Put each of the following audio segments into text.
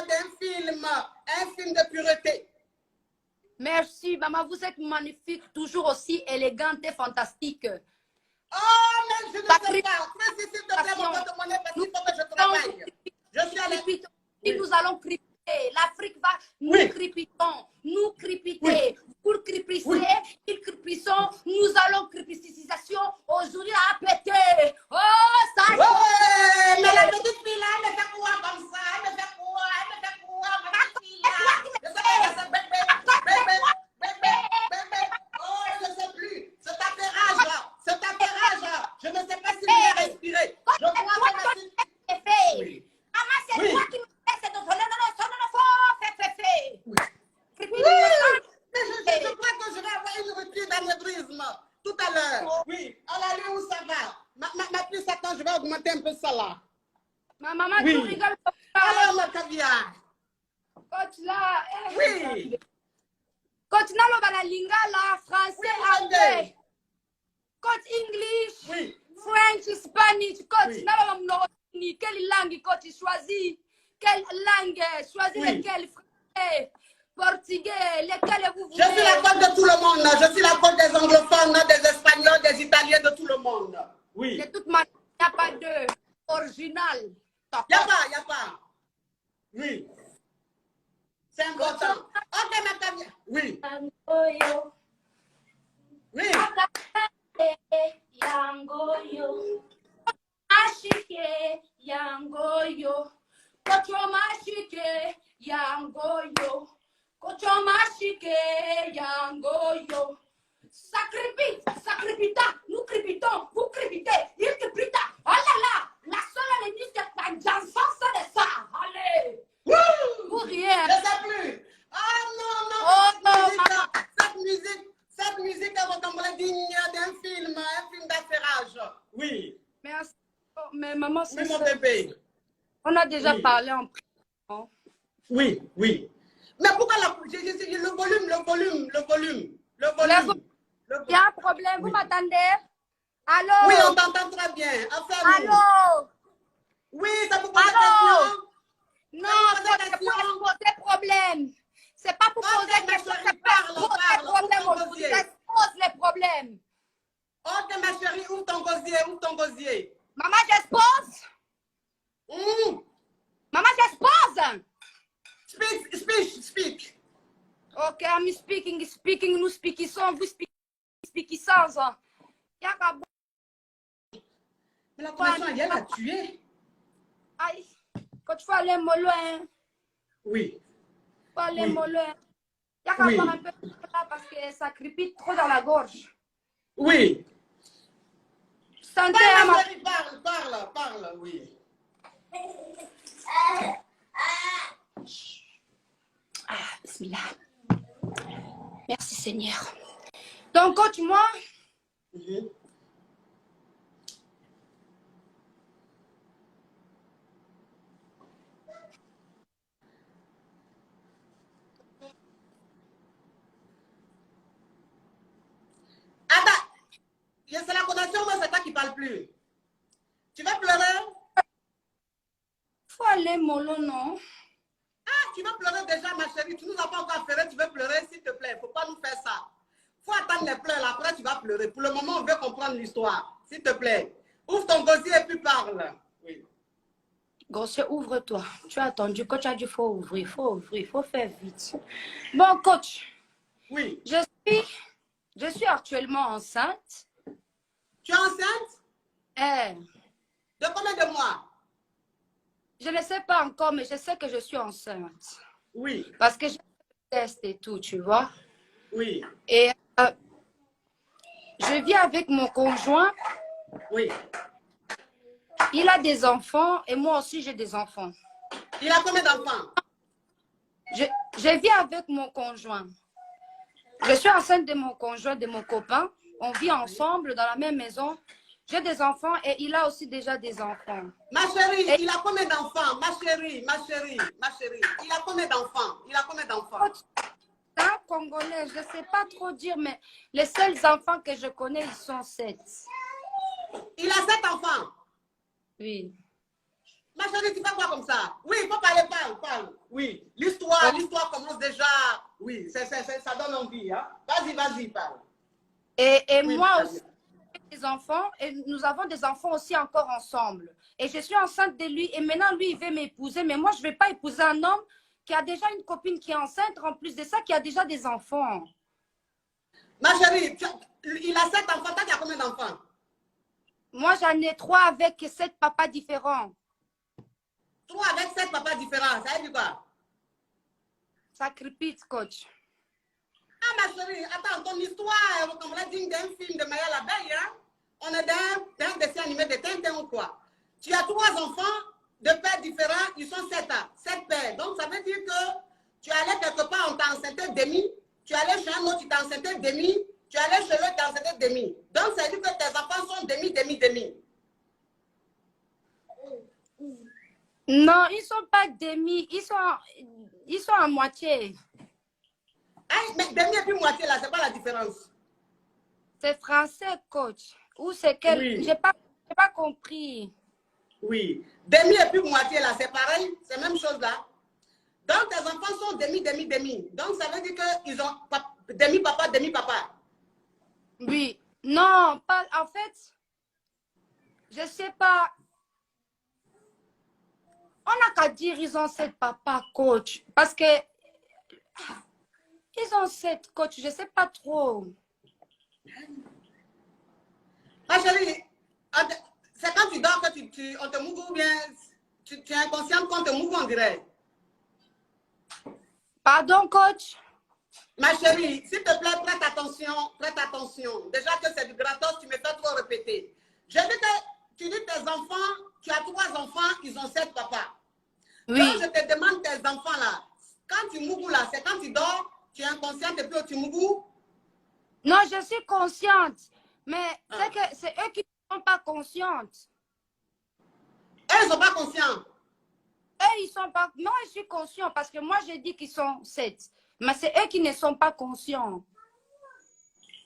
un film de pureté. Merci, maman, vous êtes magnifique, toujours aussi élégante et fantastique. Oh, mais je ne sais pas. Mais s'il te plaît, mon porte-monnaie, parce qu'il faut que je travaille. Je suis à l'écoute. Nous allons crépiter. L'Afrique va, nous crépitons. Nous crépiter. Oui. Pour crépisser, ils crépissons. Nous allons crépicisation. Aujourd'hui, à péter. Oh, ça y est. Mais la petite fille là, elle me fait quoi comme ça? Elle me fait quoi? Elle me fait quoi? Ma petite fille là. Je sais pas, c'est bébé. Oh, je ne sais plus. C'est atterrage là. C'est atterrage. Je ne sais pas si je vais respirer. Je crois que la petite fille. Maman, c'est toi qui me fais cette autre. Non, fais. Oui. Mais je crois que je vais avoir une rupture d'anévrisme tout à l'heure. Oui. Alors, où ça va? Ma puce, attends, je vais augmenter un peu ça là. Ma maman, tu rigoles pas. Alors, le caviar. Coach là. Oui. Coach là, la lingala, français, anglais. Coach English. Oui. French, Spanish. Coach là, quelle langue coach choisit? Quelle langue? Choisis lesquelles? Français, portugais, lesquels vous voulez? Je suis la coach de tout le monde. Je suis la coach des anglophones, des espagnols, des italiens, de tout le monde. Oui. De toute manière, il n'y a pas de original. Il n'y a pas. Oui. C'est important. Ok, ma caviar. Oui. Oui. Yangoyo. Ashike, yangoyo. Kochomashike, yangoyo. Kochomashike, yangoyo. Sacripita, nous crépitons, vous crépitez, il crépita. Oh là là, la seule ennemi c'est ta janson, c'est de ça. Allez. Pour rien. Je ne sais plus. Oh non, cette musique elle ressemble digne d'un film d'affairage. Oui. Merci. Mais maman, c'est mon bébé. On a déjà parlé en prison. Oui. Mais pourquoi le volume? Il y a un problème, vous m'attendez? Allô? Oui, on t'entend très bien. Allô? Oui, ça vous pose des questions? Non, c'est pour poser problème. C'est pas pour poser des questions, c'est pas pour poser problème aujourd'hui. J'expose les problèmes. Ok, ma chérie, ouvre ton gosier. Maman, j'expose? Maman, j'expose? Speak. Ok, I'm speaking, nous speakissons, vous speakissons. Mais la connexion, elle a tué. Aïe, quand tu vas aller mollo, hein? Oui. Faut aller mollo, hein? Il y a qu'à avoir un peu de là parce que ça crépite trop dans la gorge. Oui. Santé, parle, oui. Bismillah. Merci Seigneur. Donc, coach, moi, c'est la connexion, mais c'est toi qui ne parles plus. Tu vas pleurer? faut aller mollo, non? Ah, tu vas pleurer déjà, ma chérie. Tu nous as pas encore affairé, tu veux pleurer, s'il te plaît. Il ne faut pas nous faire ça. Il faut attendre les pleurs, là. Après tu vas pleurer. Pour le moment, on veut comprendre l'histoire. S'il te plaît. Ouvre ton gosier et puis parle. Oui. Gosier, ouvre-toi. Tu as attendu. Coach a dit il faut ouvrir, il faut faire vite. Bon, coach. Oui. Je suis actuellement enceinte. Tu es enceinte? De combien de mois? Je ne sais pas encore, mais je sais que je suis enceinte. Oui. Parce que j'ai fait le test et tout, tu vois. Oui. Et je vis avec mon conjoint. Oui. Il a des enfants et moi aussi j'ai des enfants. Il a combien d'enfants? Je vis avec mon conjoint. Je suis enceinte de mon conjoint, de mon copain. On vit ensemble dans la même maison. J'ai des enfants et il a aussi déjà des enfants. Ma chérie, il a combien d'enfants? Ma chérie. Il a combien d'enfants? C'est un Congolais, je ne sais pas trop dire, mais les seuls enfants que je connais, ils sont 7. Il a 7 enfants? Oui. Ma chérie, tu fais quoi comme ça? Oui, il faut parler, parle. Oui, l'histoire commence déjà. Oui, ça donne envie. Hein? Vas-y, parle. Et Oui, moi aussi, j'ai des enfants, et nous avons des enfants aussi encore ensemble. Et je suis enceinte de lui, et maintenant, lui, il veut m'épouser, mais moi, je ne vais pas épouser un homme qui a déjà une copine qui est enceinte, en plus de ça, qui a déjà des enfants. ma chérie, il a 7 enfants. Toi, tu as combien d'enfants? Moi, j'en ai 3 avec 7 papas différents. 3 avec 7 papas différents. Ça veut dire quoi? Ça crépite, coach. Ah, ma chérie, attends, ton histoire ressemble digne d'un film de Maya l'abeille, hein? On est dans un dessin animé de Tintin ou quoi? Tu as 3 enfants de pères différents, ils sont 7 ans, 7 pères. Donc, ça veut dire que tu allais quelque part, on t'a enceinté demi, tu allais chez un autre, tu t'es enceinté demi, tu allais chez l'autre, tu t'es enceinté demi. Donc, ça veut dire que tes enfants sont demi. Non, ils ne sont pas demi, ils sont à moitié. Ah, mais demi et puis moitié, là, c'est pas la différence. C'est français, coach. Ou c'est quel... Oui. J'ai pas compris. Oui. Demi et puis moitié, là, c'est pareil, c'est la même chose, là. Donc, tes enfants sont demi. Donc, ça veut dire qu'ils ont demi-papa, demi-papa. Oui. Non, pas... En fait, je ne sais pas. On n'a qu'à dire ils ont 7 papas, coach. Parce que... Ils ont 7, coach. Je ne sais pas trop. Ma chérie, c'est quand tu dors que on te mouve ou bien tu es inconsciente qu'on te mouve, on dirait. Pardon, coach? Ma chérie, s'il te plaît, prête attention. Déjà que c'est du gratos, tu me fais trop répéter. J'ai dit que tu dis tes enfants, tu as 3 enfants, ils ont 7 papas. Oui. Donc, je te demande tes enfants là, quand tu mouves là, c'est quand tu dors, tu es inconsciente et puis tu mouves? Non, je suis consciente. Mais c'est que c'est eux qui ne sont pas conscientes. Eux, ils ne sont pas conscients. Eux, ils sont pas... Moi, je suis conscient parce que moi, j'ai dit qu'ils sont 7. Mais c'est eux qui ne sont pas conscients.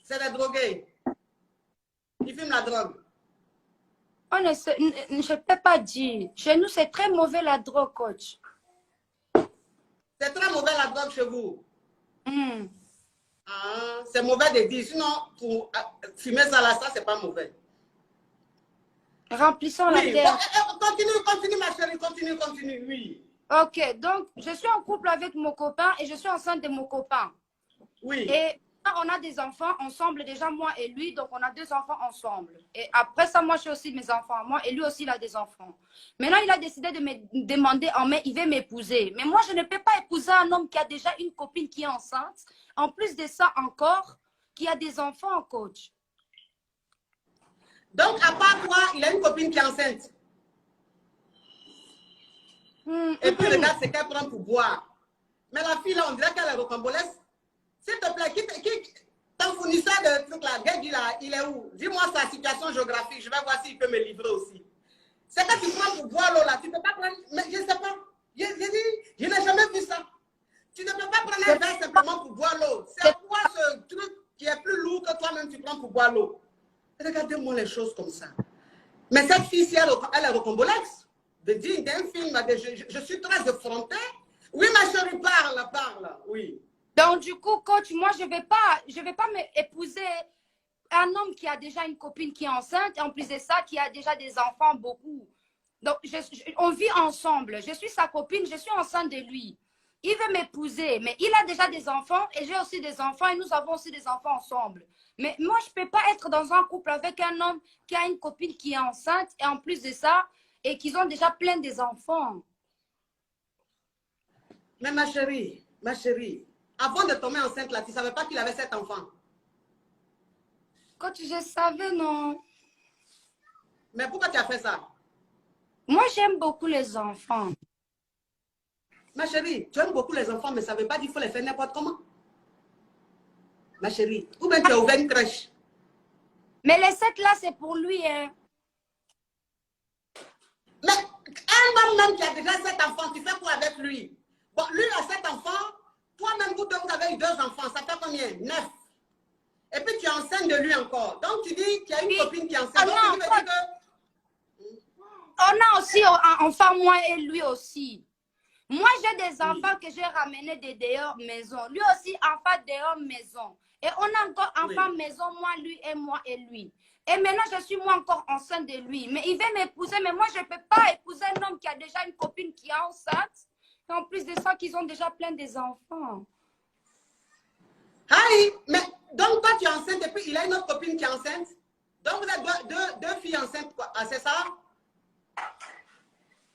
C'est des drogués. Ils fument la drogue. Je ne peux pas dire. Chez nous, c'est très mauvais la drogue, coach. C'est très mauvais la drogue chez vous. Mm. Ah, c'est mauvais de dire. Sinon, pour fumer ça là, ça, c'est pas mauvais. Remplissons Oui, la terre. continue ma chérie, continue, oui. Ok, donc je suis en couple avec mon copain et je suis enceinte de mon copain. Oui. Et on a des enfants ensemble, déjà moi et lui, donc on a 2 enfants ensemble. Et après ça, moi, j'ai aussi mes enfants, moi, et lui aussi, il a des enfants. Maintenant, il a décidé de me demander en mai, il veut m'épouser. Mais moi, je ne peux pas épouser un homme qui a déjà une copine qui est enceinte. En plus de ça encore, qui a des enfants, coach. Donc, à part toi, il a une copine qui est enceinte. Et puis, regarde ce qu'elle prend pour boire. Mais la fille, là, on dirait qu'elle est rocambolesque. S'il te plaît, ton fournisseur de trucs là, Guédi là, il est où? Dis-moi sa situation géographique. Je vais voir s'il peut me livrer aussi. C'est que tu prends pour boire l'eau là. Tu ne peux pas prendre. Mais je ne sais pas. Je n'ai jamais vu ça. Tu ne peux pas prendre un verre simplement pour boire l'eau. C'est quoi ce truc qui est plus lourd que toi-même tu prends pour boire l'eau? Regardez-moi les choses comme ça. Mais cette fille-ci, elle est rocambolesque. De dire d'un film, je suis très effrontée. Oui, ma chérie, parle. Oui. Donc, du coup, coach, moi, je vais pas m'épouser un homme qui a déjà une copine qui est enceinte, et en plus de ça, qui a déjà des enfants, beaucoup. Donc, on vit ensemble. Je suis sa copine, je suis enceinte de lui. Il veut m'épouser, mais il a déjà des enfants, et j'ai aussi des enfants, et nous avons aussi des enfants ensemble. Mais moi, je ne peux pas être dans un couple avec un homme qui a une copine qui est enceinte, et en plus de ça, et qu'ils ont déjà plein des enfants. Mais ma chérie, avant de tomber enceinte là, tu ne savais pas qu'il avait 7 enfants. Quand je savais, non. Mais pourquoi tu as fait ça? Moi, j'aime beaucoup les enfants. Ma chérie, tu aimes beaucoup les enfants, mais ça ne veut pas dire qu'il faut les faire n'importe comment. Ma chérie, ou bien tu as ouvert une crèche. Mais les 7 là, c'est pour lui, hein. Mais un homme même qui a déjà 7 enfants, tu fais quoi avec lui? Bon, lui a 7 enfants, toi-même vous avez eu 2 enfants, ça fait combien? 9. Et puis tu es enceinte de lui encore. Donc tu dis qu'il y a une copine qui est enceinte. Donc tu veux dire que... on a aussi un enfant, moi et lui aussi. Moi, j'ai des enfants que j'ai ramenés de dehors maison. Lui aussi, enfant dehors maison. Et on a encore enfant maison, moi et lui. Et maintenant, je suis moi encore enceinte de lui. Mais il veut m'épouser, mais moi, je ne peux pas épouser un homme qui a déjà une copine qui est enceinte. Et en plus de ça, qu'ils ont déjà plein des enfants. Aïe, mais donc toi, tu es enceinte et puis il a une autre copine qui est enceinte. Donc vous êtes deux filles enceintes, quoi. Ah, c'est ça?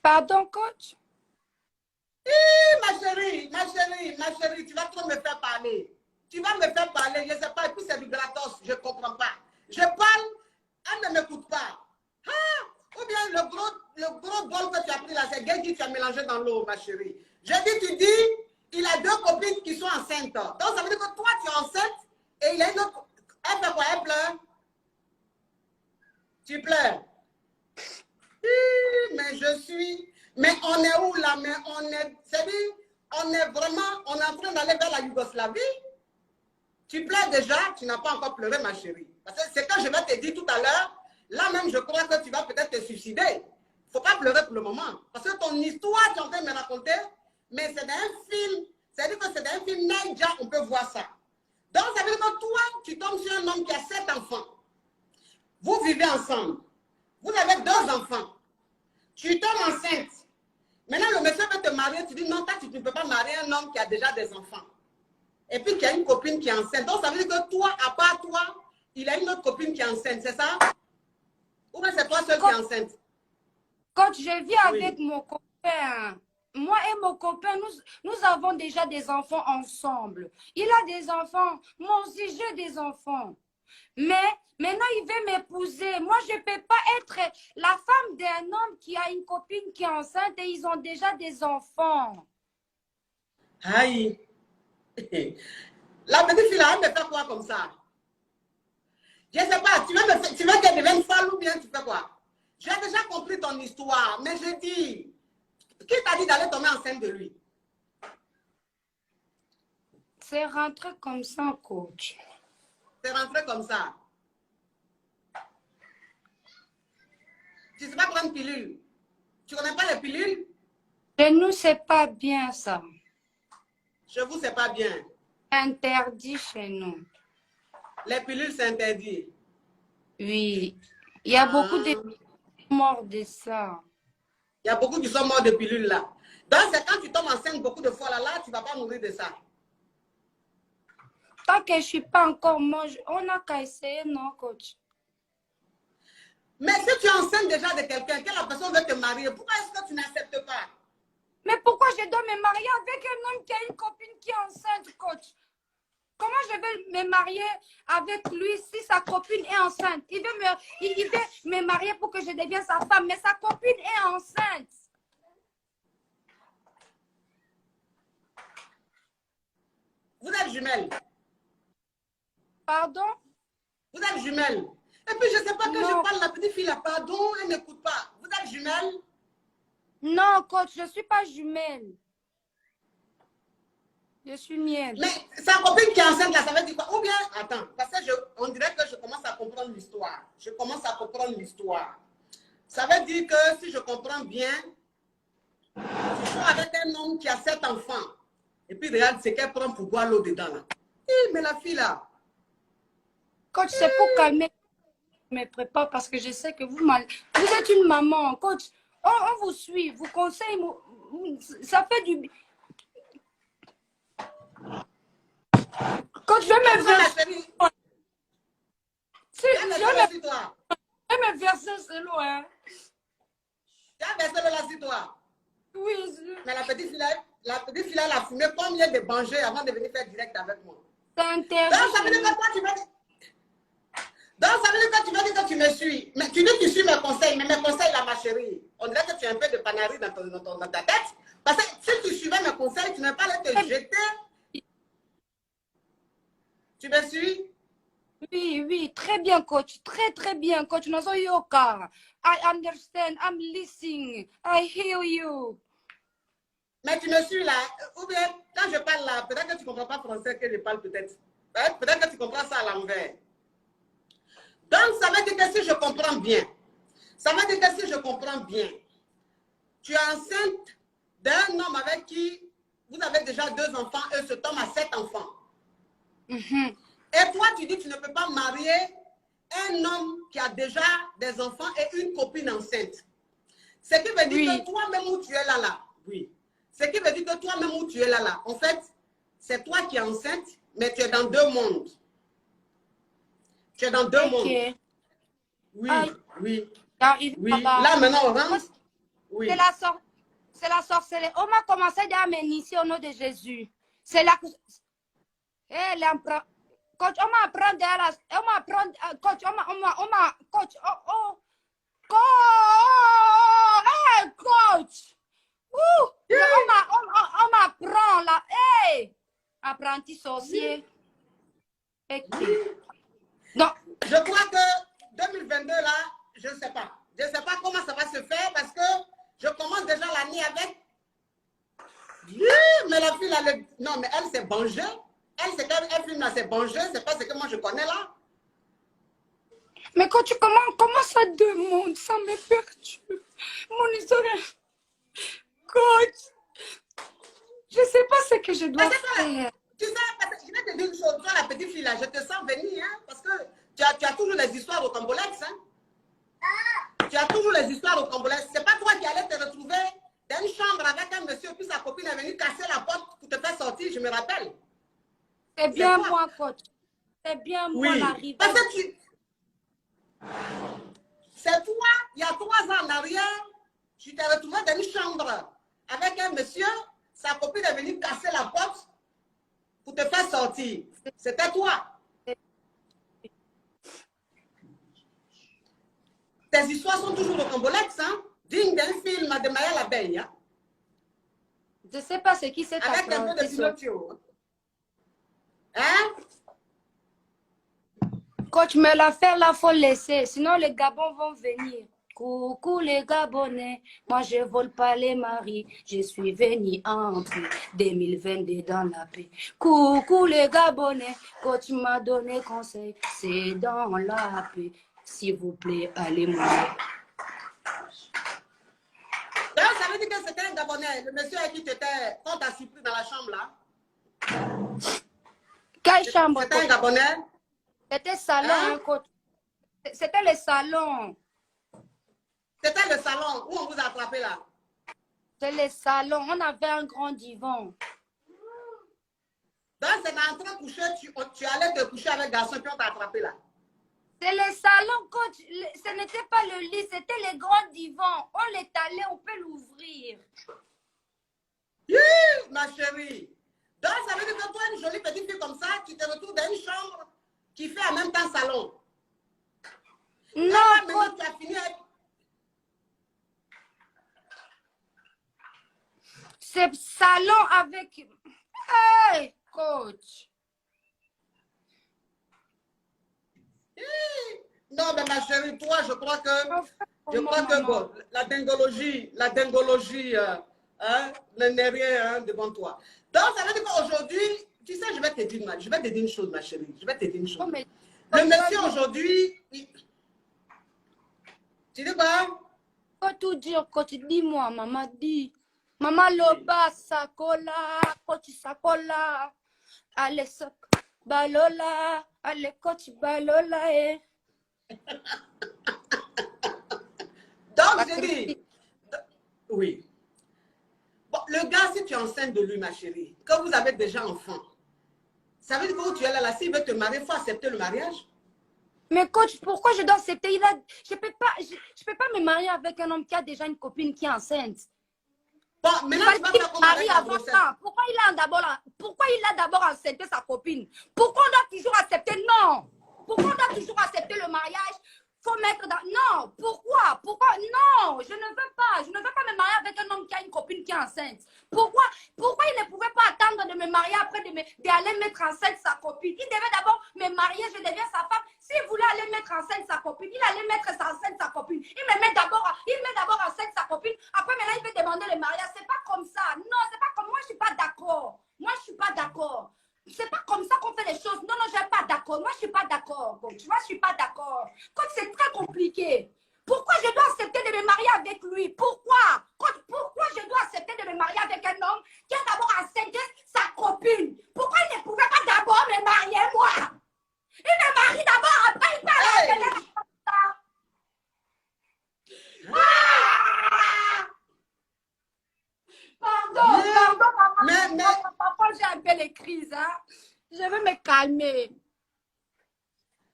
Pardon, coach? Ma chérie, tu vas trop me faire parler. Tu vas me faire parler, je ne sais pas, et puis c'est du gratos, je ne comprends pas. Je parle, elle ne m'écoute pas. Ah, ou bien le gros bol que tu as pris là, c'est Guy qui tu as mélangé dans l'eau, ma chérie. Je dis, tu dis, il a deux copines qui sont enceintes. Donc ça veut dire que toi, tu es enceinte et il y a une autre. Elle fait quoi? Elle pleure? Tu pleures? Mais je suis. Mais on est où là? Mais on est. C'est-à-dire, on est vraiment. On est en train d'aller vers la Yougoslavie. Tu pleures déjà, tu n'as pas encore pleuré, ma chérie. Parce que c'est quand je vais te dire tout à l'heure, là même, je crois que tu vas peut-être te suicider. Il ne faut pas pleurer pour le moment. Parce que ton histoire, tu es en train de me raconter, mais c'est d'un film. C'est-à-dire que c'est d'un film Naija, on peut voir ça. Donc, ça veut dire que toi, tu tombes sur un homme qui a 7 enfants. Vous vivez ensemble. Vous avez 2 enfants. Tu tombes enceinte. Maintenant, le monsieur veut te marier. Tu dis non, toi, tu ne peux pas marier un homme qui a déjà des enfants. Et puis, qui a une copine qui est enceinte. Donc, ça veut dire que toi, à part toi, il a une autre copine qui est enceinte, c'est ça? Ou bien c'est toi seul qui est enceinte? Quand je vis avec mon copain, moi et mon copain, nous avons déjà des enfants ensemble. Il a des enfants, moi aussi j'ai des enfants. Mais maintenant, il veut m'épouser. Moi, je ne peux pas être la femme d'un homme qui a une copine qui est enceinte et ils ont déjà des enfants. Aïe! La petite fille là, elle me fait quoi comme ça? Je ne sais pas, tu veux qu'elle devienne folle ou bien tu fais quoi? J'ai déjà compris ton histoire, mais je dis, qui t'a dit d'aller tomber enceinte de lui? C'est rentré comme ça, coach. C'est rentré comme ça. Tu ne sais pas prendre pilule. Tu ne connais pas les pilules? Chez nous, c'est pas bien ça. Chez vous, c'est pas bien. Interdit chez nous. Les pilules, c'est interdit. Oui. Il y a beaucoup de morts de ça. Il y a beaucoup qui sont morts de pilules là. Donc, c'est quand tu tombes enceinte beaucoup de fois là, tu ne vas pas mourir de ça. Tant que je ne suis pas encore morte, on n'a qu'à essayer, non, coach? Mais si tu es enceinte déjà de quelqu'un, que la personne veut te marier, pourquoi est-ce que tu n'acceptes pas? Mais pourquoi je dois me marier avec un homme qui a une copine qui est enceinte, coach? Comment je vais me marier avec lui si sa copine est enceinte? Il veut me marier pour que je devienne sa femme, mais sa copine est enceinte. Vous êtes jumelles. Pardon? Vous êtes jumelles. Et puis, je ne sais pas, quand Non. je parle, la petite fille là, pardon, elle n'écoute pas. Vous êtes jumelles? Non, coach, je ne suis pas jumelle. Je suis mienne. Mais sa copine qui est enceinte là, ça veut dire quoi? Ou bien, attends, parce que on dirait que je commence à comprendre l'histoire. Je commence à comprendre l'histoire. Ça veut dire que si je comprends bien, tu es avec un homme qui a 7 enfants. Et puis regarde ce qu'elle prend pour boire l'eau dedans là. Mais la fille là. Coach, c'est pour calmer. Je me prépare parce que je sais que vous êtes une maman. Coach, on vous suit, vous conseille. Ça fait du bien. Coach, je vais me verser. Je vais me verser c'est l'eau, hein. Tu as versé l'eau là sur toi? Oui. Mais la petite fille là, elle a fumé combien de bangers avant de venir faire direct avec moi? C'est interdit. Donc, ça veut dire que toi, tu vas dire... Donc, ça veut dire que tu vas dire que tu me suis. Mais tu dis que tu suis mes conseils. Mais mes conseils, là, ma chérie, on dirait que tu as un peu de panarie dans ta tête. Parce que si tu suivais mes conseils, tu n'as pas allé te jeter. Tu me suis? Oui, oui, très bien, coach. Très, très bien, coach. Nazo yoka. I understand. I'm listening. I hear you. Mais tu me suis là. Ou bien, quand je parle là, peut-être que tu ne comprends pas français que je parle peut-être. Peut-être que tu comprends ça à l'envers. Donc, ça veut dire que si je comprends bien, Ça veut dire que si je comprends bien, tu es enceinte d'un homme avec qui vous avez déjà 2 enfants et cet homme a 7 enfants. Mhm. Et toi, tu dis que tu ne peux pas marier un homme qui a déjà des enfants et une copine enceinte. Ce qui veut dire Oui. que toi-même où tu es là, oui. Ce qui veut dire que toi-même où tu es là, en fait, c'est toi qui es enceinte, mais tu es dans 2 mondes. Tu es dans 2 Ok. mondes. Oui, Aïe, oui, j'arrive oui. là-bas. Là, maintenant, on Oh, rentre. Oui. c'est la sorcellerie. On m'a commencé déjà à m'initier au nom de Jésus. C'est là que... Eh, coach, on m'apprend déjà la... On m'apprend... Coach, coach, oh, coach! Hey, coach! Ouh! On m'apprend là. Hey! Apprenti sorcier. Ok. Non. Je crois que 2022, là, je ne sais pas. Je ne sais pas comment ça va se faire parce que je commence déjà l'année avec... Mais la fille, là, non, mais elle, c'est Bangé. Elle, c'est qu'elle filme là, c'est Bangé. C'est pas ce que moi, je connais là. Mais coach, comment ça demande? Ça me perturbe. Mon histoire. Coach, je ne sais pas ce que je dois faire. Tu sais, parce que je vais te dire une chose. Toi, la petite fille là, je te sens venir, hein, parce que tu as toujours les histoires au Cambolex. Hein. Tu as toujours les histoires au Cambolex. C'est pas toi qui allais te retrouver dans une chambre avec un monsieur, puis sa copine est venue casser la porte pour te faire sortir, je me rappelle. C'est bien moi, coach. C'est bien moi, Oui, l'arrivée. parce que c'est toi, il y a 3 ans en arrière, tu t'es retrouvé dans une chambre avec un monsieur, sa copine est venue casser la porte pour te faire sortir. C'était toi. Tes histoires sont toujours au Cambolex, hein? Digne d'un film de Maya l'abeille. Hein? Je ne sais pas ce qui s'est passé. Avec un peu de Pinocchio. Hein? Coach, mais l'affaire là, il faut laisser. Sinon, les Gabons vont venir. Coucou les Gabonais, moi je vole pas les maris, je suis venu entrer 2022 dans la paix. Coucou les Gabonais, coach m'a donné conseil, c'est dans la paix. S'il vous plaît, allez-moi. Donc, ça veut dire que c'était un Gabonais, le monsieur avec qui tu étais, quand tu as surpris dans la chambre là. Quelle chambre? C'était un Gabonais? C'était salon, hein, coach. C'était le salon. C'était le salon où on vous a attrapé là. C'est le salon. On avait un grand divan. Donc, c'est dans le train de coucher, tu allais te coucher avec garçon, puis on t'a attrapé là. C'est le salon, coach. Ce n'était pas le lit, c'était le grand divan. On l'étalait, on peut l'ouvrir. Ma chérie. Donc, ça veut dire que toi, une jolie petite fille comme ça, tu te retrouves dans une chambre qui fait en même temps salon. Non, là, maintenant, coach. tu as fini avec... C'est salon avec... Hey, coach. Non, mais ma chérie, toi, je crois que bon, la dingologie hein, n'est rien hein, devant toi. Donc, ça veut dire qu'aujourd'hui, tu sais, je vais te dire une chose, ma chérie. Je vais te dire une chose. Oh, mais... Le monsieur aujourd'hui, tu dis quoi? Faut tout dire, coach. Dis-moi, maman dit. Maman loba, sakola, coach sakola. Allez, balola. Allez, coach balola, eh. Donc, je dis, oui. Bon, le gars, si tu es enceinte de lui, ma chérie, quand vous avez déjà enfant, ça veut dire que où tu es là, s'il veut te marier, il faut accepter le mariage. Mais coach, pourquoi je dois accepter? Je peux pas me marier avec un homme qui a déjà une copine qui est enceinte. Bon, maintenant, tu vas faire comment avec la grossesse? Pourquoi il a d'abord accepté sa copine? Pourquoi on doit toujours accepter? Non. Pourquoi on doit toujours accepter le mariage? Faut mettre dans... Non. Pourquoi? Non, je ne veux pas. Je ne veux pas me marier avec un homme qui a une copine qui est enceinte. Pourquoi il ne pouvait pas attendre de me marier après d'aller mettre enceinte sa copine? Il devait d'abord me marier, je deviens sa femme. S'il voulait aller mettre enceinte sa copine, il allait mettre enceinte sa copine. Il met d'abord enceinte sa copine. Après, maintenant, il veut demander le mariage. C'est pas comme ça. Non, c'est pas comme moi, je suis pas d'accord. C'est pas comme ça qu'on fait les choses. Non, je suis pas d'accord. Moi, je suis pas d'accord. Tu vois, je suis pas d'accord. Quand c'est très compliqué. Pourquoi je dois accepter de me marier avec lui? Pourquoi? Pourquoi je dois accepter de me marier avec un homme qui a d'abord accepté sa copine? Pourquoi il ne pouvait pas d'abord me marier, moi? Il me marie d'abord, après il parle Hey! avec ah! Pardon, pardon, maman. Parfois, j'ai un peu les crises. Hein? Je veux me calmer.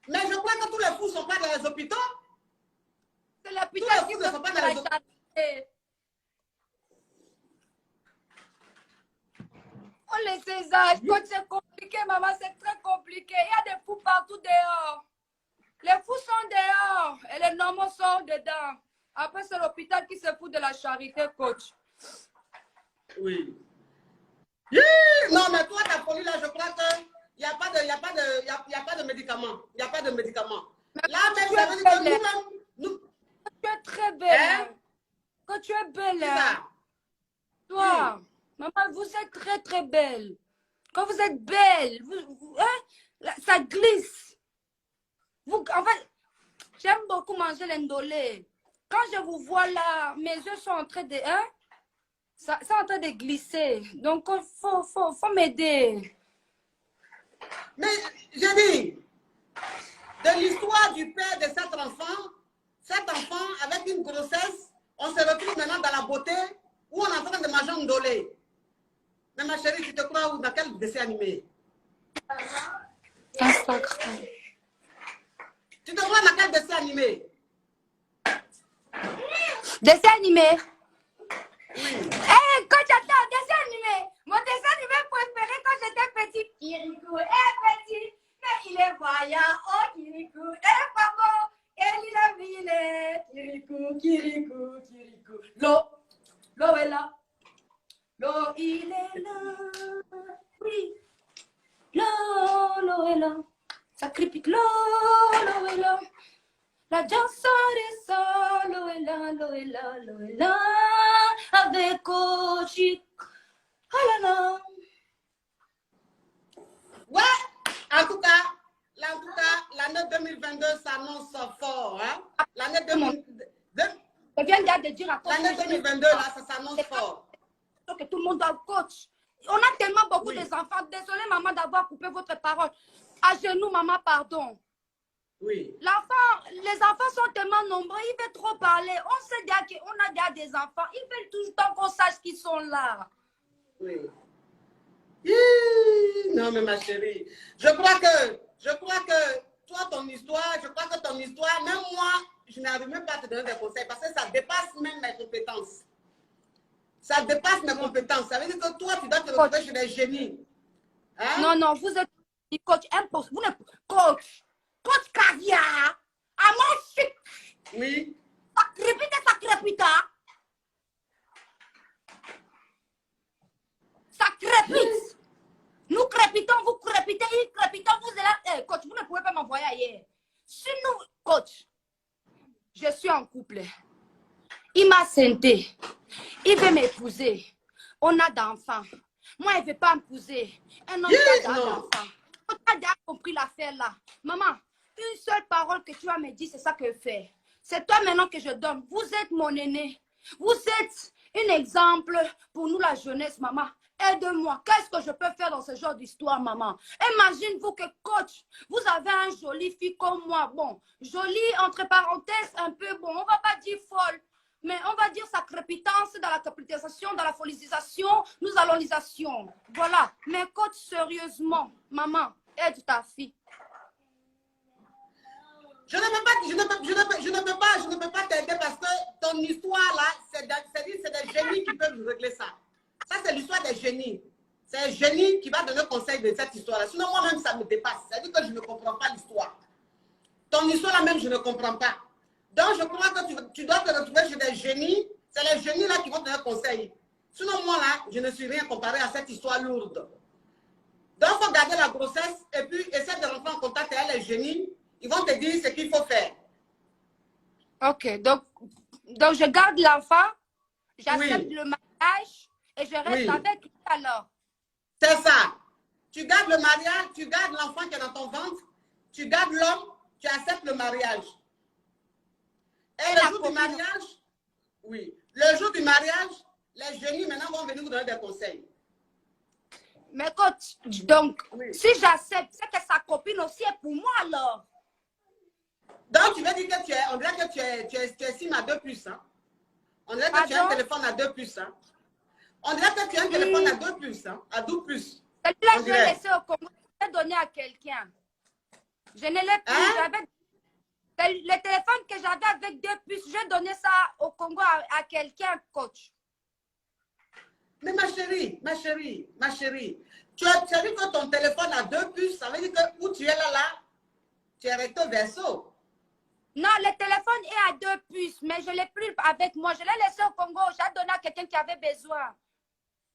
Mais je crois que tous les fous ne sont pas dans les hôpitaux. C'est l'hôpital qui ne sont pas dans les hôpitaux. Oh, les Césars, c'est compliqué, maman, c'est très compliqué. Il y a des fous partout dehors. Les fous sont dehors et les normaux sont dedans. Après, c'est l'hôpital qui se fout de la charité, coach. Oui. Non, mais toi, ta folie, là, je crois qu'il n'y a pas de médicaments. Il n'y a pas de médicaments. Là, même, ça veut dire que nous-mêmes, tu es très belle. Hein? Quand tu es belle, ça. Toi, maman, vous êtes très, très belle. Quand vous êtes belle, hein, ça glisse. En fait, j'aime beaucoup manger l'indolé. Quand je vous vois là, mes yeux sont en train de... Hein, ça est en train de glisser. Donc, il faut m'aider. Mais, je dis, de l'histoire du père de cet enfant, avec une grossesse, on se retrouve maintenant dans la beauté où on est en train de manger un dolé. Mais ma chérie, tu te crois où, dans quel dessin animé? Instagram. Tu te crois dans quel dessin animé? Dessin animé? Oui. Hey, quand j'attends dessin animé, mon dessin animé préféré quand j'étais petite, Kirikou est petit, mais il est voyant, oh Kirikou est pas bon, et il est vilain, Kirikou. L'eau est là, l'eau il est là, oui, l'eau est là, ça crépite, l'eau est là. La chanson des sols, l'eau est là, avec Cochi. Oh là là. Ouais, en tout cas, l'année 2022 s'annonce fort. Hein? L'année 2022, Je viens de dire à l'année 2022, là, ça s'annonce fort. Que tout le monde doit coach. On a tellement beaucoup d'enfants. Désolée, maman, d'avoir coupé votre parole. À genoux, maman, pardon. Oui. Les enfants sont tellement nombreux, ils veulent trop parler. On sait déjà qu'on a déjà des enfants. Ils veulent tout le temps qu'on sache qu'ils sont là. Oui. Non, mais ma chérie, je crois que toi, ton histoire, même moi, je n'arrive même pas à te donner des conseils parce que ça dépasse même mes compétences. Ça dépasse mes compétences. Ça veut dire que toi, tu dois te retrouver chez des génies. Hein? Non, vous êtes coach impossible. Vous n'êtes coach. Coach caviar, à mon chic. Oui. Ça crépite. Ça crépite. Nous crépitons, vous crépitez, ils crépitent, vous êtes là. Hey, coach, vous ne pouvez pas m'envoyer ailleurs. Si nous, coach, je suis en couple. Il m'a senté. Il veut m'épouser. On a d'enfants. Moi, il ne veut pas m'épouser. Un homme qui a d'enfants. On a déjà compris l'affaire là. Maman, une seule parole que tu as me dit, c'est ça que je fais. C'est toi maintenant que je donne. Vous êtes mon aîné. Vous êtes un exemple pour nous, la jeunesse, maman. Aide-moi. Qu'est-ce que je peux faire dans ce genre d'histoire, maman? Imagine-vous que, coach, vous avez un joli fille comme moi. Bon, joli, entre parenthèses, un peu bon. On ne va pas dire folle. Mais on va dire sa crépitance dans la capitisation, dans la folisation, nous allonisation. Voilà. Mais coach, sérieusement, maman, aide ta fille. Je ne peux pas t'aider parce que ton histoire là, c'est des génies qui peuvent régler ça. Ça, c'est l'histoire des génies. C'est un génie qui va donner conseil de cette histoire-là. Sinon, moi-même, ça me dépasse. C'est-à-dire que je ne comprends pas l'histoire. Ton histoire là même, je ne comprends pas. Donc, je crois que tu dois te retrouver chez des génies. C'est les génies là qui vont te donner conseil. Sinon, moi là, je ne suis rien comparé à cette histoire lourde. Donc, il faut garder la grossesse et puis essayer de rentrer en contact avec les génies. Ils vont te dire ce qu'il faut faire. Ok, donc je garde l'enfant, j'accepte le mariage et je reste avec lui alors. C'est ça. Tu gardes le mariage, tu gardes l'enfant qui est dans ton ventre, tu gardes l'homme, tu acceptes le mariage. Et le jour du mariage, oui, le jour du mariage, les jeunes maintenant vont venir vous donner des conseils. Mais coach, donc, Oui. si j'accepte, c'est que sa copine aussi est pour moi alors. Donc, tu veux dire que tu es, on dirait que tu es SIM à 2 puces, hein? On dirait que tu as un téléphone à 2 puces, hein? On dirait que tu as un téléphone à 2 puces, hein? À 12 puces. Celui-là, je l'ai laissé au Congo, je l'ai donné à quelqu'un. Je ne l'ai plus, Hein? Le téléphone que j'avais avec 2 puces, j'ai donné ça au Congo à quelqu'un, coach. Mais ma chérie, tu as dit que ton téléphone a 2 puces, ça veut dire que où tu es là, tu es recto verso. Non, le téléphone est à 2 puces, mais je ne l'ai plus avec moi. Je l'ai laissé au Congo, j'ai donné à quelqu'un qui avait besoin.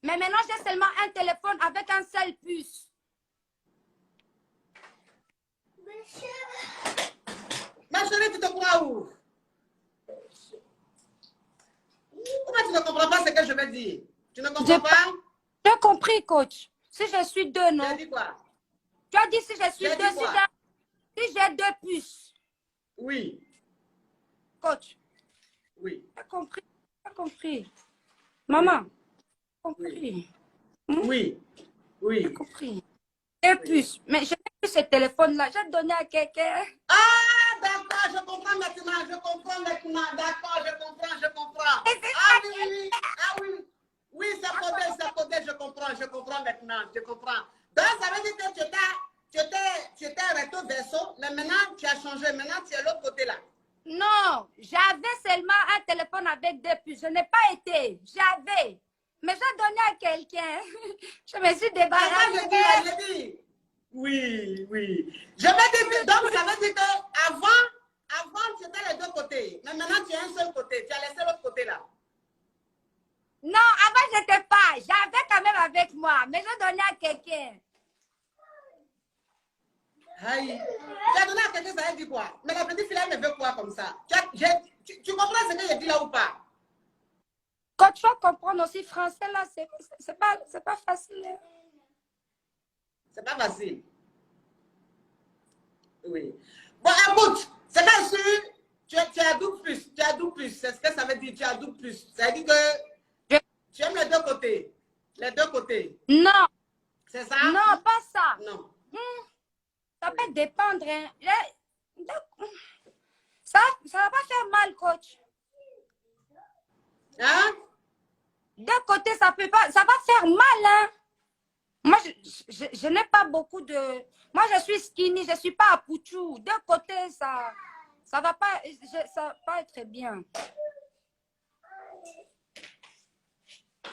Mais maintenant, j'ai seulement un téléphone avec un seul puce. Ma chérie, tu te crois où? Pourquoi tu ne comprends pas ce que je veux dire? Tu ne comprends pas? J'ai compris, coach. Si je suis 2, non? Tu as dit quoi? Tu as dit si je suis 2, si j'ai 2 puces. Oui. Coach. Oui. J'ai compris. J'ai compris. Maman. J'ai compris. Oui. Oui. J'ai compris. 2 puces. Mais je n'ai plus ce téléphone-là. J'ai donné à quelqu'un. Ah, d'accord, je comprends maintenant. D'accord, je comprends. Ah oui, oui. Ah oui. Oui, c'est codé, je comprends maintenant, je comprends. Donc, ça veut dire que tu étais recto verso, mais maintenant, tu as changé. Maintenant, tu es l'autre côté là. Non, j'avais seulement un téléphone avec 2 puces. Je n'ai pas été. J'avais. Mais j'ai donné à quelqu'un. Je me suis débarrassée. Je dis. Oui, oui. Je vais dire, donc, ça veut dire qu'avant, tu étais les deux côtés. Mais maintenant, tu es un seul côté. Tu as laissé l'autre côté là. Non, avant, je n'étais pas. J'avais quand même avec moi. Mais j'ai donné à quelqu'un. Aïe. Tu as donné à quelqu'un, ça veut dire quoi? Mais la petite fille, elle me veut quoi comme ça? Tu comprends ce que je dis là ou pas? Quand tu vas comprendre aussi français, là, c'est pas facile. Hein? C'est pas facile. Oui. Bon, écoute, c'est pas sûr. Tu as 12 plus. Tu as 12 plus. C'est ce que ça veut dire. Tu as 12 plus. Ça veut dire que tu aimes les deux côtés. Les deux côtés. Non. C'est ça? Non, pas ça. Non. Ça peut dépendre. Hein. Ça va pas faire mal, coach. Hein? D'un côté, ça peut pas. Ça va faire mal, hein. Moi, je n'ai pas beaucoup de... Moi, je suis skinny, je ne suis pas à Pouchou. D'un côté, ça va pas, ça va pas être bien.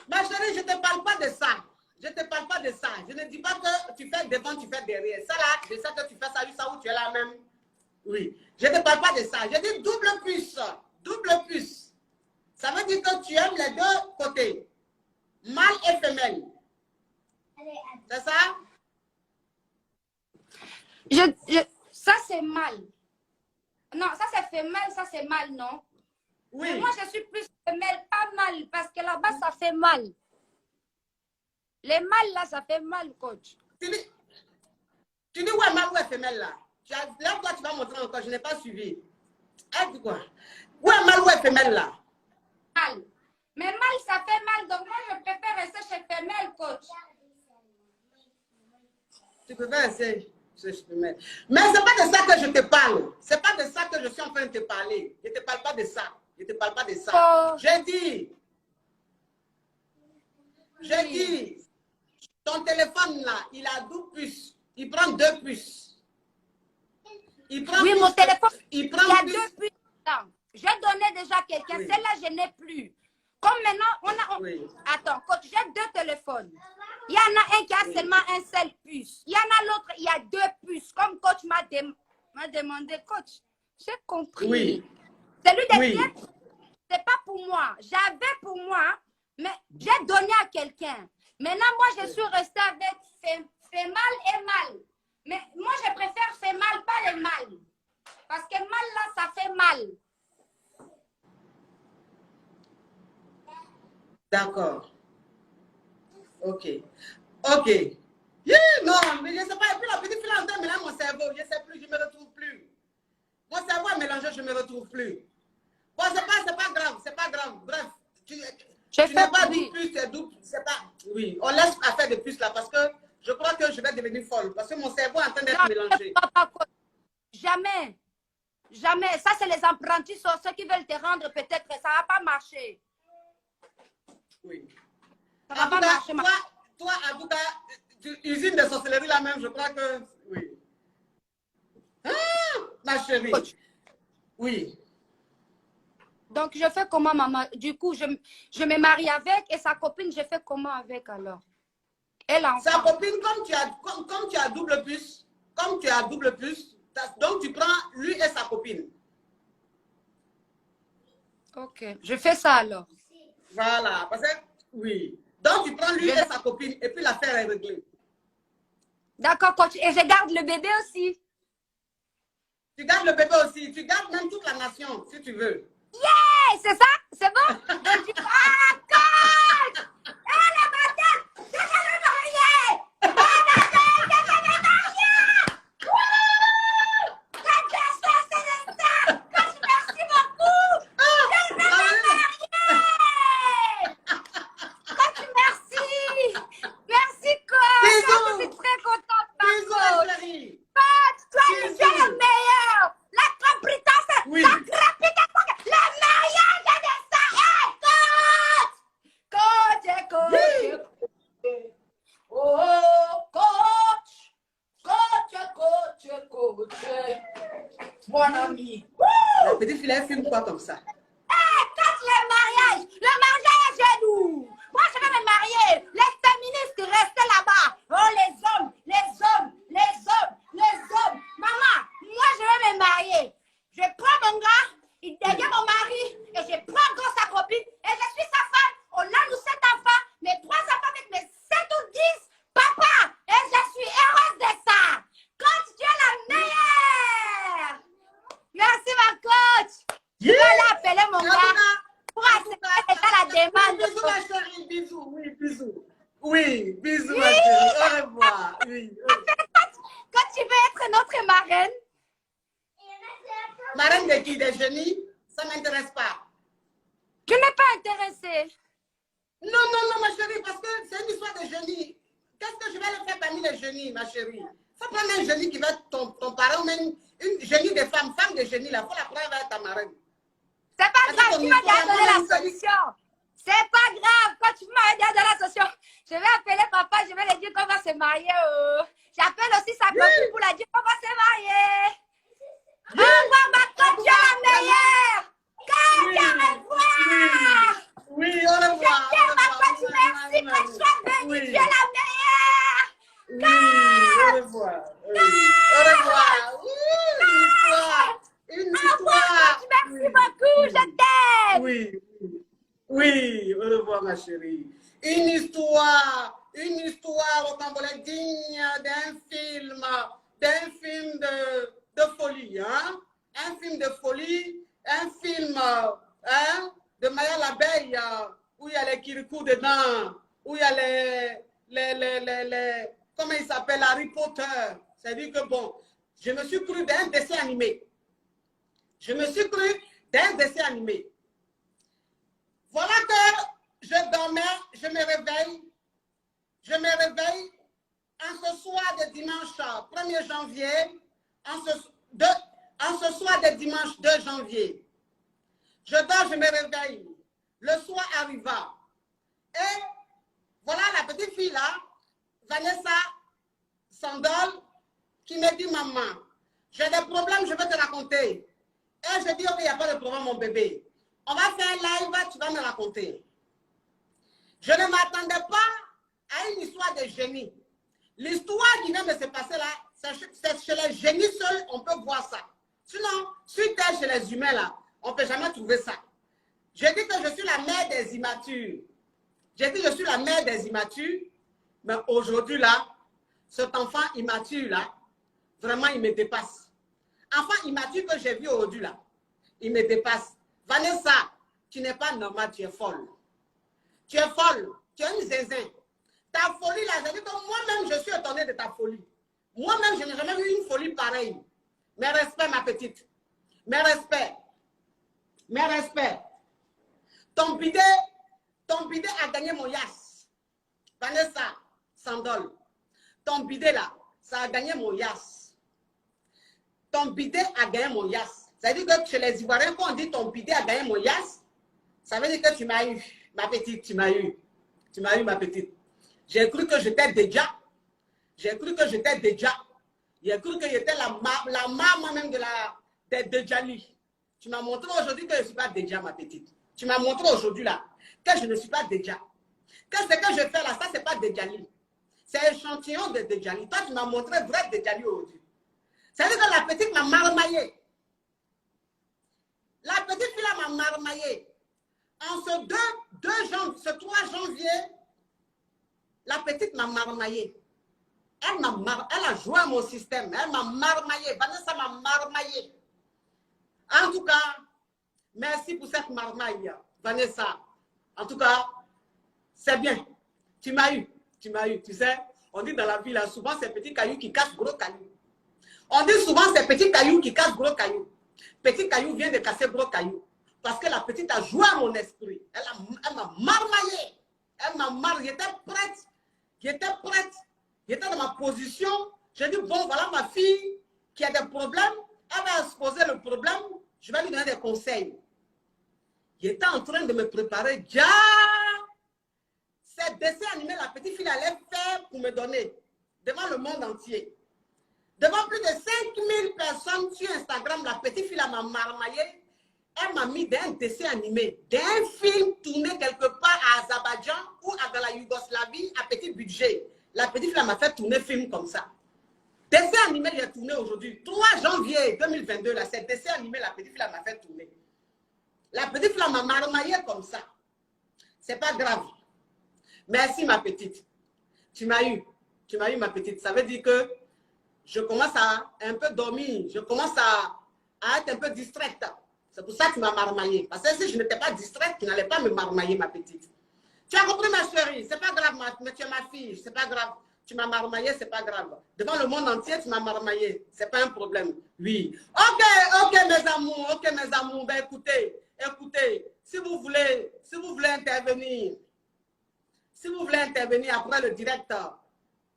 Ma chérie, je ne te parle pas de ça. Je ne te parle pas de ça. Je ne dis pas que tu fais devant, tu fais derrière. Ça là, je sais que tu fais ça juste là où tu es là même. Oui. Je ne te parle pas de ça. Je dis double puce. Double puce. Ça veut dire que tu aimes les deux côtés. Mâle et femelle. C'est ça? Ça, c'est mal. Non, ça, c'est femelle, ça, c'est mal, non? Oui. Mais moi, je suis plus femelle, pas mal, parce que là-bas, ça fait mal. Les mâles, là, ça fait mal, coach. Tu dis où est mâle ou est femelle, là? Là, toi, tu vas montrer encore, je n'ai pas suivi. Elle dit quoi? Où est mâle ou est femelle, là? Mal. Mais mal, ça fait mal, donc moi, je préfère rester chez femelle, coach. Tu peux faire essayer. Mais ce n'est pas de ça que je te parle. Ce n'est pas de ça que je suis en train de te parler. Je ne te parle pas de ça. Je ne te parle pas de ça. Oh. J'ai dit, ton téléphone là, il a 12 puces. Il prend 2 puces. Il prend oui, mon téléphone, il y a plus. 2 puces. J'ai donné déjà à quelqu'un. Oui. Celle-là, je n'ai plus. Comme maintenant, Oui. Attends, coach, j'ai 2 téléphones. Il y en a un qui a seulement un seul puce. Il y en a l'autre, il y a 2 puces. Comme coach m'a demandé, coach, j'ai compris. Oui. Celui des clients, c'est pas pour moi. J'avais pour moi, mais j'ai donné à quelqu'un. Maintenant, moi, je suis restée avec fait mal et mal. Mais moi, je préfère fait mal, pas le mal. Parce que mal, là, ça fait mal. D'accord. Ok. Ok. Non, mais je ne sais pas. Et puis la petite fille est en train de mélanger mon cerveau. Je ne sais plus, je ne me retrouve plus. Mon cerveau est mélangé, je ne me retrouve plus. Bon, c'est pas grave, c'est pas grave. Bref, tu J'ai n'es fait pas oui. double plus, c'est double, c'est pas... Oui, on laisse affaire de plus là parce que je crois que je vais devenir folle parce que mon cerveau est en train d'être Non, mélangé. jamais. Jamais. Ça, c'est les apprentis sorciers qui veulent te rendre peut-être. Ça ne va pas marcher. Oui. Ça ne va pas marcher. Toi, en tout cas, usine de sorcellerie là même, je crois que... Oui. Ah, ma chérie. Coach. Oui. Donc, je fais comment, maman? Du coup, je me marie avec et sa copine, je fais comment avec alors? Et l'enfant. Sa copine, comme tu as double plus, donc tu prends lui et sa copine. Ok, je fais ça alors. Voilà, parce que, oui. Donc tu prends lui et sa copine et puis l'affaire est réglée. D'accord, coach. Et je garde le bébé aussi. Tu gardes le bébé aussi. Tu gardes même toute la nation, si tu veux. Yeah! C'est ça? C'est bon? Donc, tu... Ah, coach! Elle est ma tête! Je vais me marier! Merci beaucoup! Je vais me marier! Coach, merci! Merci, coach! Je suis très contente, Bisous, chérie! coach! Toi, tu es le meilleur! La compétence! Oui. La compétence! La meilleure de ça! Hey, coach! Coach, coach! Oh, coach! Coach! Mon ami! La petite fille, elle filme quoi comme ça? Quand le mariage est nous. Moi, je vais me marier. Les féministes restaient là-bas. Oh, les hommes. Maman, moi, je vais me marier. Je prends mon gars, il devient mon mari, et je prends encore sa copine, et je suis sa femme. On a nous 7 enfants, mes 3 enfants avec mes 7 ou 10 papa, et je suis heureuse de ça. Coach, tu es la meilleure. Merci, ma coach. Je vais aller appeler mon gars pour accepter la demande. Bisous, ma chérie, bisous, oui, bisous. Oui, bisous, ma chérie, au revoir. Oui. Quand tu veux être notre marraine, Marraine de qui? Des génies? Ça ne m'intéresse pas. je n'ai pas intéressé. Non, ma chérie, parce que c'est une histoire de génie. Qu'est-ce que je vais le faire parmi les génies, ma chérie? Il faut prendre un génie qui va être ton parent, ou même une génie de femme de génie, là. Il faut la prendre avec ta marraine. C'est pas grave, tu m'as déjà donné la solution. C'est pas grave, quand tu m'as déjà donné la solution, je vais appeler papa, je vais lui dire qu'on va se marier. J'appelle aussi sa copine pour la dire qu'on va se marier. Au revoir, ma coach, tu es la meilleure. Coach, au revoir. Oui, au revoir. Je ma coach, merci, que tu sois bénie, tu es la meilleure. Oui, au revoir. Au revoir. Une histoire. Merci beaucoup, je t'aime. Oui, au revoir, ma chérie. Une histoire au Cambodge digne d'un film de folie, hein? Un film de folie, un film de Maya l'abeille, où il y a les kirikou dedans, où il y a les comment il s'appelle, Harry Potter. C'est-à-dire que bon, je me suis cru d'un dessin animé. Voilà que je dormais, je me réveille en ce soir de dimanche 1er janvier, en ce soir de dimanche 2 janvier. Je dors, je me réveille. Le soir arriva. Et voilà la petite fille là, Vanessa Sandol, qui me dit, maman, j'ai des problèmes, je vais te raconter. Et je dis, ok, il n'y a pas de problème, mon bébé. On va faire un live, tu vas me raconter. Je ne m'attendais pas à une histoire de génie. L'histoire qui vient de se passer là, c'est chez les génies seuls, on peut voir ça. Sinon, sur Terre, chez les humains là, on ne peut jamais trouver ça. Je dis que je suis la mère des immatures. Mais aujourd'hui là, cet enfant immature là, vraiment il me dépasse. Enfant immature que j'ai vu aujourd'hui là, il me dépasse. Vanessa, tu n'es pas normale, tu es folle. Tu es folle, tu es une zézin. Ta folie là, j'ai dit que moi-même je suis étonnée de ta folie. Moi-même, je n'ai jamais vu une folie pareille. Mes respects, ma petite. Mes respects. Mes respects. Ton bidé a gagné mon yas. Vanessa Sandol. Ton bidé là, ça a gagné mon yas. Ton bidé a gagné mon yas. Ça veut dire que chez les Ivoiriens, quand on dit ton bidé a gagné mon yas, ça veut dire que tu m'as eu, ma petite, tu m'as eu. Tu m'as eu, ma petite. J'ai cru que j'étais déjà. J'ai cru que j'étais déjà. J'ai cru que j'étais la maman même de Djali. Tu m'as montré aujourd'hui que je ne suis pas déjà, ma petite. Tu m'as montré aujourd'hui là que je ne suis pas déjà. Que ce que je fais là, ça, ce n'est pas Djali. C'est échantillon de Djali. Toi, tu m'as montré vrai Djali aujourd'hui. C'est-à-dire que la petite m'a marmaillé. La petite fille m'a marmaillé. En ce 3 janvier, la petite m'a marmaillé. Elle a joué à mon système. Elle m'a marmaillé. Vanessa m'a marmaillé. En tout cas, merci pour cette marmaille, Vanessa. En tout cas, c'est bien. Tu m'as eu. Tu m'as eu. Tu sais, on dit dans la vie, là, souvent, c'est petits cailloux qui cassent gros cailloux. On dit souvent, c'est petits cailloux qui cassent gros cailloux. Petit caillou vient de casser gros caillou. Parce que la petite a joué à mon esprit. Elle m'a marmaillé. Elle m'a marmaillé. J'étais prête. J'étais prête. J'étais dans ma position. J'ai dit, bon, voilà ma fille qui a des problèmes. Elle va exposer le problème. Je vais lui donner des conseils. J'étais en train de me préparer. Déjà, ces dessins animés, la petite fille allait faire pour me donner. Devant le monde entier. Devant plus de 5000 personnes sur Instagram, la petite fille m'a marmaillé. Elle m'a mis d'un dessin animé, d'un film tourné quelque part à Azerbaïdjan ou dans la Yougoslavie à petit budget. La petite fille m'a fait tourner film comme ça. Dessin animé, j'ai tourné aujourd'hui. 3 janvier 2022, là, c'est dessin animé, la petite fille m'a fait tourner. La petite fille m'a marmaillé comme ça. C'est pas grave. Merci, ma petite. Tu m'as eu. Tu m'as eu, ma petite. Ça veut dire que je commence à un peu dormir. Je commence à être un peu distraite. C'est pour ça que tu m'as marmaillé. Parce que si je n'étais pas distraite, tu n'allais pas me marmailler, ma petite. Tu as compris, ma chérie? C'est pas grave, mais tu es ma fille. C'est pas grave. Tu m'as marmaillé, c'est pas grave. Devant le monde entier, tu m'as marmaillé. C'est pas un problème. Oui. Ok, mes amours. Ben, écoutez, si vous voulez intervenir, après le directeur,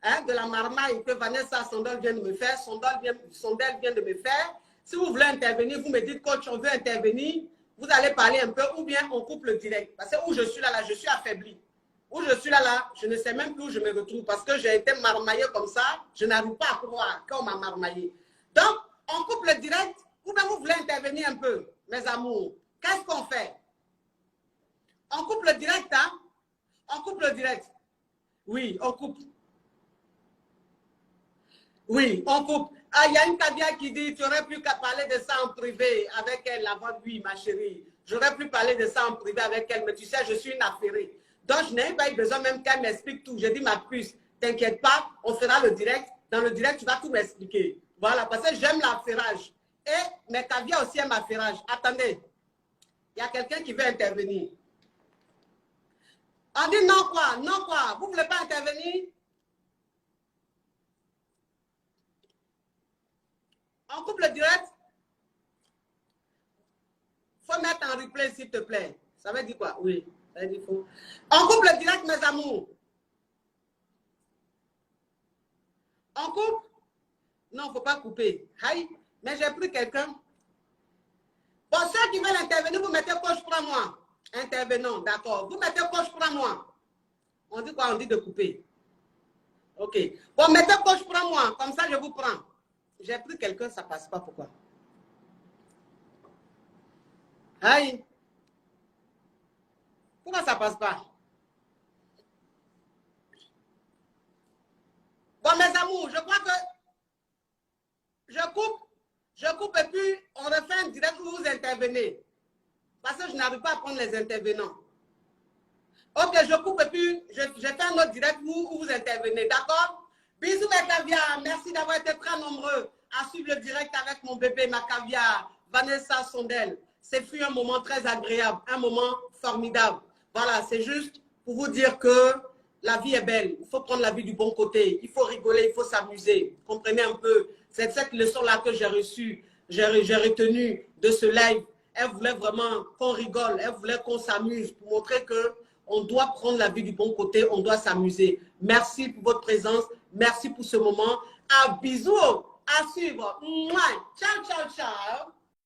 hein, de la marmaille que Vanessa Sondel vient de me faire, Sondel vient de me faire. Si vous voulez intervenir, vous me dites, coach, on veut intervenir, vous allez parler un peu, ou bien on coupe le direct. Parce que où je suis là, je suis affaibli. Où je suis là, je ne sais même plus où je me retrouve parce que j'ai été marmaillé comme ça, je n'arrive pas à croire qu'on m'a marmaillé. Donc, on coupe le direct, ou bien vous voulez intervenir un peu, mes amours. Qu'est-ce qu'on fait? On coupe le direct, hein? On coupe le direct. Oui, on coupe. Oui, on coupe. Ah, il y a une Kadia qui dit, tu aurais pu parler de ça en privé avec elle avant. Oui, ma chérie. J'aurais pu parler de ça en privé avec elle, mais tu sais, je suis une affairée. Donc, je n'ai pas eu besoin même qu'elle m'explique tout. Je dis, ma puce, t'inquiète pas, on fera le direct. Dans le direct, tu vas tout m'expliquer. Voilà, parce que j'aime l'affairage. Et mes Kadia aussi aiment l'affairage. Attendez, il y a quelqu'un qui veut intervenir. On dit non quoi? Non quoi? Vous ne voulez pas intervenir? On coupe le direct. Il faut mettre en replay, s'il te plaît. Ça veut dire quoi? Oui, ça veut dire faux. On coupe le direct, mes amours. On coupe? Non, il ne faut pas couper. Aïe, mais j'ai pris quelqu'un. Pour ceux qui veulent intervenir, vous mettez coach, prends-moi. Intervenant, d'accord. Vous mettez coach, prends-moi. On dit quoi? On dit de couper. Ok. Bon, mettez coach, prends-moi. Comme ça, je vous prends. J'ai pris quelqu'un, ça ne passe pas. Pourquoi? Aïe. Pourquoi ça ne passe pas? Bon, mes amours, je crois que je coupe et puis on refait un direct où vous intervenez. Parce que je n'arrive pas à prendre les intervenants. Ok, je coupe et puis je fais un autre direct où vous intervenez. D'accord? Bisous, mes caviars. Merci d'avoir été très nombreux à suivre le direct avec mon bébé, ma caviar, Vanessa Sondel. C'est fut un moment très agréable, un moment formidable. Voilà, c'est juste pour vous dire que la vie est belle. Il faut prendre la vie du bon côté. Il faut rigoler, il faut s'amuser. Comprenez un peu. C'est cette leçon-là que j'ai reçue, j'ai retenue de ce live. Elle voulait vraiment qu'on rigole. Elle voulait qu'on s'amuse pour montrer qu'on doit prendre la vie du bon côté. On doit s'amuser. Merci pour votre présence. Merci pour ce moment. À bisous. À suivre. Mouah. Ciao, ciao, ciao.